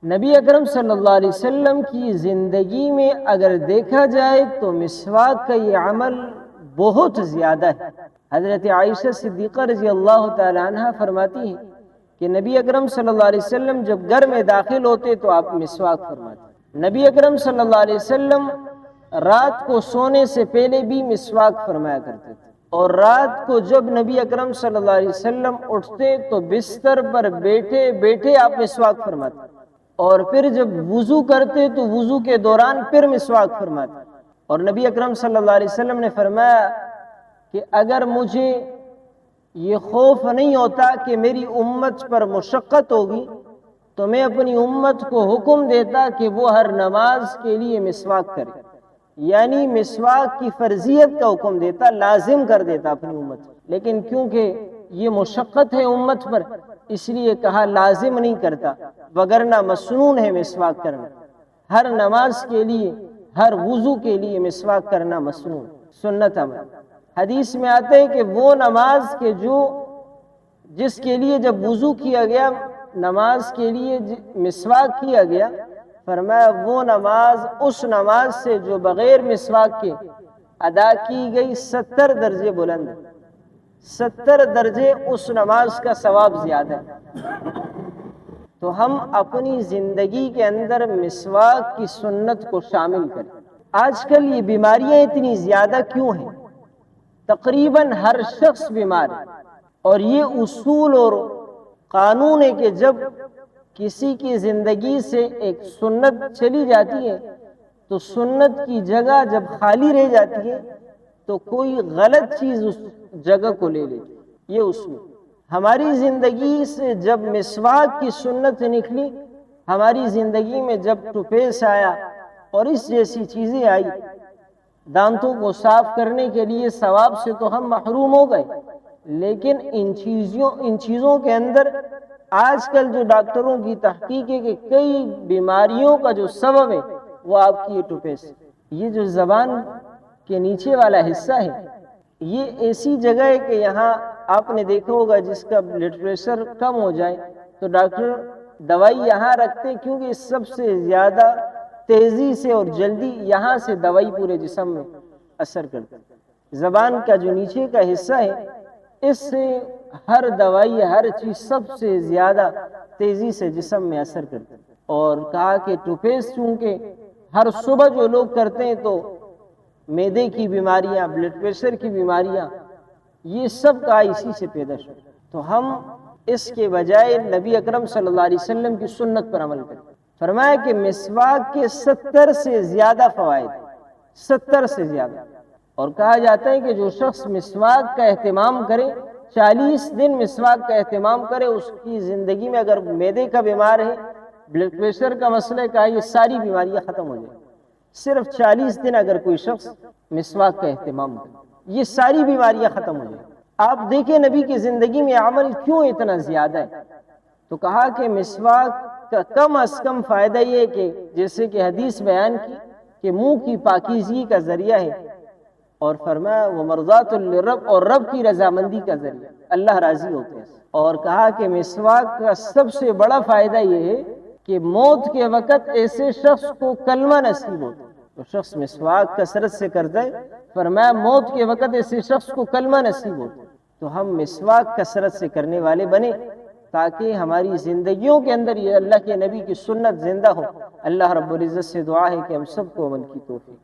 نبی اکرم صلی اللہ علیہ وسلم کی زندگی میں اگر دیکھا جائے تو مسواک کا یہ عمل بہت زیادہ ہے۔ حضرت عائشہ صدیقہ رضی اللہ تعالی عنہ فرماتی ہیں کہ نبی اکرم صلی اللہ علیہ وسلم جب گھر میں داخل ہوتے تو آپ مسواک فرماتے۔ نبی اکرم صلی اللہ علیہ وسلم رات کو سونے سے پہلے بھی مسواک فرمایا کرتے تھے، اور رات کو جب نبی اکرم صلی اللہ علیہ وسلم اٹھتے تو بستر پر بیٹھے بیٹھے آپ مسواک فرماتے، اور پھر جب وضو کرتے تو وضو کے دوران پھر مسواک فرماتے۔ اور نبی اکرم صلی اللہ علیہ وسلم نے فرمایا کہ اگر مجھے یہ خوف نہیں ہوتا کہ میری امت پر مشقت ہوگی تو میں اپنی امت کو حکم دیتا کہ وہ ہر نماز کے لیے مسواک کرے، یعنی مسواک کی فرضیت کا حکم دیتا، لازم کر دیتا اپنی امت کو۔ لیکن کیونکہ یہ مشقت ہے امت پر، اس لیے کہا لازم نہیں کرتا، وگرنہ مسنون ہے مسواک کرنا۔ ہر نماز کے لیے، ہر وضو کے لیے مسواک کرنا مسنون، سنت عمل۔ حدیث میں آتا ہے کہ وہ نماز کے جس کے لیے جب وضو کیا گیا، نماز کے لیے مسواک کیا گیا، فرمایا وہ نماز اس نماز سے جو بغیر مسواک کے ادا کی گئی 70 درجے بلند، 70 درجے اس نماز کا ثواب زیادہ ہے۔ تو ہم اپنی زندگی کے اندر مسواک کی سنت کو شامل کریں۔ آج کل یہ بیماریاں اتنی زیادہ کیوں ہیں؟ تقریباً ہر شخص بیمار ہے، اور یہ اصول اور قانون ہے کہ جب کسی کی زندگی سے ایک سنت چلی جاتی ہے تو سنت کی جگہ جب خالی رہ جاتی ہے تو کوئی غلط چیز اس جگہ کو لے لیتی ہے۔ یہ اصول ہماری زندگی سے جب مسواک کی سنت نکلی، ہماری زندگی میں جب ٹوپیس آیا اور اس جیسی چیزیں آئی، دانتوں کو صاف کرنے کے لیے ثواب سے تو ہم محروم ہو گئے، لیکن ان چیزوں کے اندر آج کل جو ڈاکٹروں کی تحقیق ہے کہ کئی بیماریوں کا جو سبب ہے وہ آپ کی یہ ٹوپیس، یہ جو زبان کے نیچے والا حصہ ہے، یہ ایسی جگہ ہے کہ یہاں آپ نے دیکھا ہوگا جس کا بلڈ پریشر کم ہو جائے تو ڈاکٹر دوائی یہاں رکھتے ہیں، کیونکہ سب سے زیادہ تیزی سے اور جلدی یہاں سے دوائی پورے جسم میں اثر کرتی ہے۔ زبان کا جو نیچے کا حصہ ہے، اس سے ہر دوائی، ہر چیز سب سے زیادہ تیزی سے جسم میں اثر کرتی ہے۔ اور کہا کہ ٹوپیس چونکہ ہر صبح جو لوگ کرتے ہیں تو معدے کی بیماریاں، بلڈ پریشر کی بیماریاں، یہ سب کا اسی سے پیدا شد۔ تو ہم اس کے بجائے نبی اکرم صلی اللہ علیہ وسلم کی سنت پر عمل کریں۔ فرمایا کہ مسواک کے 70 سے زیادہ فوائد، 70 سے زیادہ، اور کہا جاتا ہے کہ جو شخص مسواک کا اہتمام کرے، 40 دن مسواک کا اہتمام کرے، اس کی زندگی میں اگر معدے کا بیمار ہے، بلڈ پریشر کا مسئلہ کا، یہ ساری بیماریاں ختم ہو جائیں۔ صرف 40 دن اگر کوئی شخص مسواک کا اہتمام کرے، یہ ساری بیماریاں ختم ہو جائیں۔ آپ دیکھیں نبی کی زندگی میں عمل کیوں اتنا زیادہ ہے؟ تو کہا کہ مسواک کا کم از کم فائدہ یہ ہے کہ جیسے کہ حدیث بیان کی کہ منہ کی پاکیزگی کا ذریعہ ہے، اور فرمایا وہ مرضات للرب، اور رب کی رضامندی کا ذریعہ، اللہ راضی ہوتے ہیں۔ اور کہا کہ مسواک کا سب سے بڑا فائدہ یہ ہے کہ موت کے وقت ایسے شخص کو کلمہ نصیب ہوتا ہے، تو شخص مسواک کثرت سے کرتا ہے، فرمایا موت کے وقت ایسے شخص کو کلمہ نصیب ہوتا ہے۔ تو ہم مسواک کثرت سے کرنے والے بنے تاکہ ہماری زندگیوں کے اندر یہ اللہ کے نبی کی سنت زندہ ہو۔ اللہ رب العزت سے دعا ہے کہ ہم سب کو عمل کی توفیق